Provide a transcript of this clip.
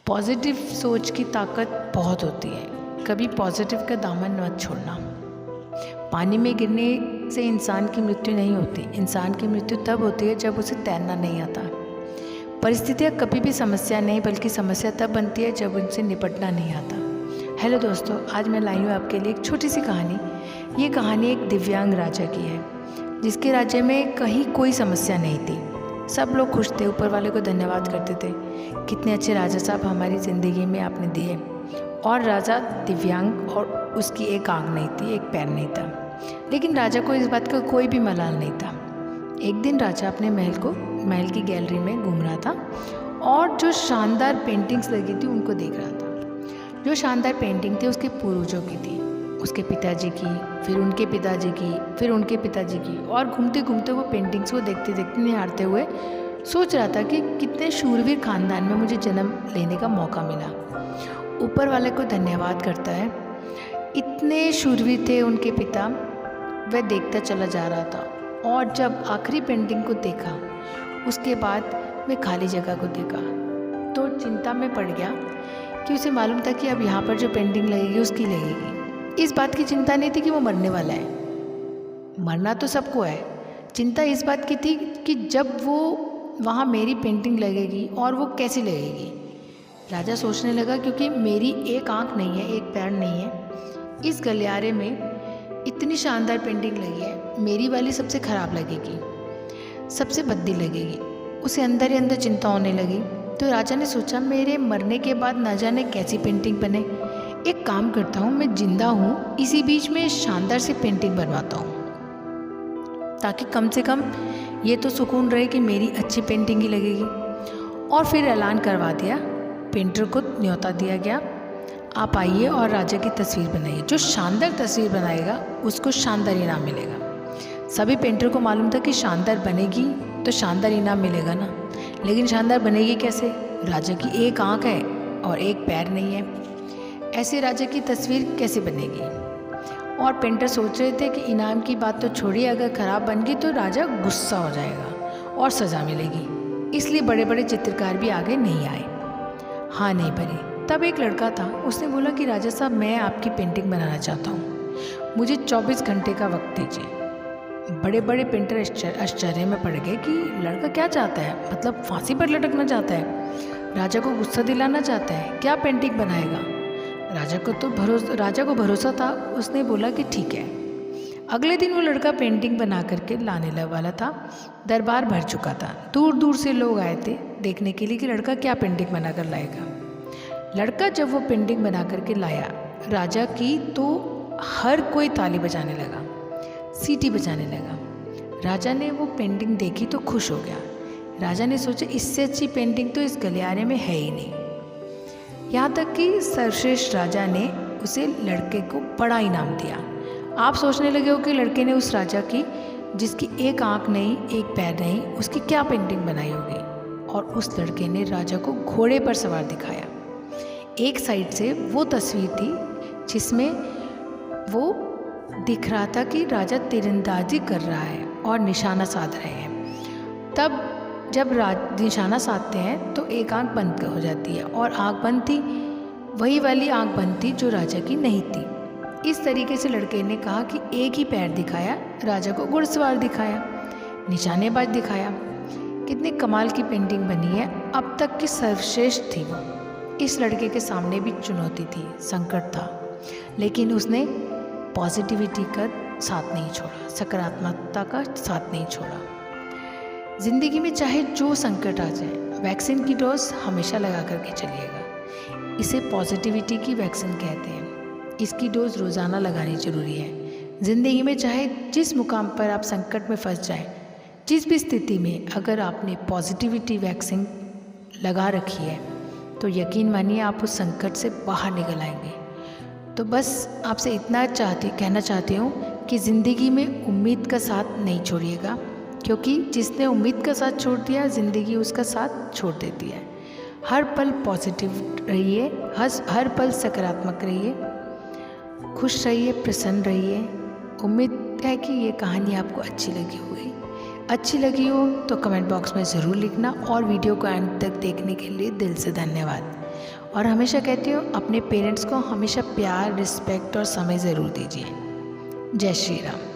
Positive सोच की ताकत बहुत होती है। कभी पॉजिटिव का दामन मत छोड़ना। पानी में गिरने से इंसान की मृत्यु नहीं होती। इंसान की मृत्यु तब होती है जब उसे तैरना नहीं आता। परिस्थितियाँ कभी भी समस्या नहीं बल्कि समस्या तब बनती है जब उनसे निपटना नहीं आता। हेलो दोस्तों, आज मैं लाई हूँ आपके लिए एक छोटी सी कहानी। ये कहानी एक दिव्यांग राजा की है जिसके राज्य में कहीं कोई समस्या नहीं थी। सब लोग खुश थे, ऊपर वाले को धन्यवाद करते थे। कितने अच्छे राजा साहब हमारी ज़िंदगी में आपने दिए। और राजा दिव्यांग और उसकी एक आँख नहीं थी, एक पैर नहीं था, लेकिन राजा को इस बात का कोई भी मलाल नहीं था। एक दिन राजा अपने महल की गैलरी में घूम रहा था और जो शानदार पेंटिंग्स लगी थी उनको देख रहा था। जो शानदार पेंटिंग थी उसके पूर्वजों की थी, उसके पिताजी की, फिर उनके पिताजी की, फिर उनके पिताजी की। और घूमते घूमते वो पेंटिंग्स को देखते देखते निहारते हुए सोच रहा था कि कितने शूरवीर खानदान में मुझे जन्म लेने का मौका मिला। ऊपर वाले को धन्यवाद करता है। इतने शूरवीर थे उनके पिता। वह देखता चला जा रहा था और जब आखिरी पेंटिंग को देखा उसके बाद वह खाली जगह को देखा तो चिंता में पड़ गया कि उसे मालूम था कि अब यहाँ पर जो पेंटिंग लगेगी उसकी लगेगी। इस बात की चिंता नहीं थी कि वो मरने वाला है। मरना तो सबको है। चिंता इस बात की थी कि जब वो वहाँ मेरी पेंटिंग लगेगी और वो कैसी लगेगी। राजा सोचने लगा क्योंकि मेरी एक आँख नहीं है, एक पैर नहीं है, इस गलियारे में इतनी शानदार पेंटिंग लगी है, मेरी वाली सबसे ख़राब लगेगी, सबसे भद्दी लगेगी। उसे अंदर ही अंदर चिंता होने लगी। तो राजा ने सोचा मेरे मरने के बाद न जाने कैसी पेंटिंग बने। एक काम करता हूँ, मैं जिंदा हूँ, इसी बीच में शानदार सी पेंटिंग बनवाता हूँ ताकि कम से कम ये तो सुकून रहे कि मेरी अच्छी पेंटिंग ही लगेगी। और फिर ऐलान करवा दिया, पेंटर को न्योता दिया गया, आप आइए और राजा की तस्वीर बनाइए। जो शानदार तस्वीर बनाएगा उसको शानदार इनाम मिलेगा। सभी पेंटर को मालूम था कि शानदार बनेगी तो शानदार इनाम मिलेगा ना, लेकिन शानदार बनेगी कैसे? राजा की एक आँख है और एक पैर नहीं है, ऐसे राजा की तस्वीर कैसे बनेगी? और पेंटर सोच रहे थे कि इनाम की बात तो छोड़िए, अगर ख़राब बन गई तो राजा गुस्सा हो जाएगा और सज़ा मिलेगी। इसलिए बड़े बड़े चित्रकार भी आगे नहीं आए, हाँ नहीं भरी। तब एक लड़का था, उसने बोला कि राजा साहब मैं आपकी पेंटिंग बनाना चाहता हूँ, मुझे 24 घंटे का वक्त दीजिए। बड़े बड़े पेंटर आश्चर्य में पड़ गए कि लड़का क्या चाहता है, मतलब फांसी पर लटकना चाहता है, राजा को गुस्सा दिलाना चाहता है, क्या पेंटिंग बनाएगा? राजा को भरोसा था। उसने बोला कि ठीक है। अगले दिन वो लड़का पेंटिंग बना करके लाने वाला था। दरबार भर चुका था, दूर दूर से लोग आए थे देखने के लिए कि लड़का क्या पेंटिंग बना कर लाएगा। लड़का जब वो पेंटिंग बना करके लाया राजा की, तो हर कोई ताली बजाने लगा, सीटी बजाने लगा। राजा ने वो पेंटिंग देखी तो खुश हो गया। राजा ने सोचा इससे अच्छी पेंटिंग तो इस गलियारे में है ही नहीं। यहाँ तक कि सर्वश्रेष्ठ राजा ने उसे लड़के को बड़ा इनाम दिया। आप सोचने लगे हो कि लड़के ने उस राजा की जिसकी एक आँख नहीं, एक पैर नहीं, उसकी क्या पेंटिंग बनाई होगी। और उस लड़के ने राजा को घोड़े पर सवार दिखाया। एक साइड से वो तस्वीर थी जिसमें वो दिख रहा था कि राजा तीरंदाजी कर रहा है और निशाना साध रहे हैं। तब जब निशाना साधते हैं तो एक आंख बंद हो जाती है और आंख बंद थी, वही वाली आंख बंद थी जो राजा की नहीं थी। इस तरीके से लड़के ने कहा कि एक ही पैर दिखाया, राजा को घुड़सवार दिखाया, निशानेबाज दिखाया। कितनी कमाल की पेंटिंग बनी है, अब तक की सर्वश्रेष्ठ थी वो। इस लड़के के सामने भी चुनौती थी, संकट था, लेकिन उसने पॉजिटिविटी का साथ नहीं छोड़ा, सकारात्मकता का साथ नहीं छोड़ा। ज़िंदगी में चाहे जो संकट आ जाए, वैक्सीन की डोज हमेशा लगा करके चलिएगा। इसे पॉजिटिविटी की वैक्सीन कहते हैं। इसकी डोज रोज़ाना लगानी ज़रूरी है। ज़िंदगी में चाहे जिस मुकाम पर आप संकट में फंस जाएं, जिस भी स्थिति में अगर आपने पॉजिटिविटी वैक्सीन लगा रखी है तो यकीन मानिए आप उस संकट से बाहर निकल आएंगे। तो बस आपसे इतना कहना चाहती हूँ कि ज़िंदगी में उम्मीद का साथ नहीं छोड़िएगा, क्योंकि जिसने उम्मीद का साथ छोड़ दिया ज़िंदगी उसका साथ छोड़ देती है। हर पल पॉजिटिव रहिए, हर पल सकारात्मक रहिए, खुश रहिए, प्रसन्न रहिए। उम्मीद है कि ये कहानी आपको अच्छी लगी होगी। अच्छी लगी हो तो कमेंट बॉक्स में ज़रूर लिखना और वीडियो को अंत तक देखने के लिए दिल से धन्यवाद। और हमेशा कहती हूँ अपने पेरेंट्स को हमेशा प्यार, रिस्पेक्ट और समय ज़रूर दीजिए। जय श्री राम।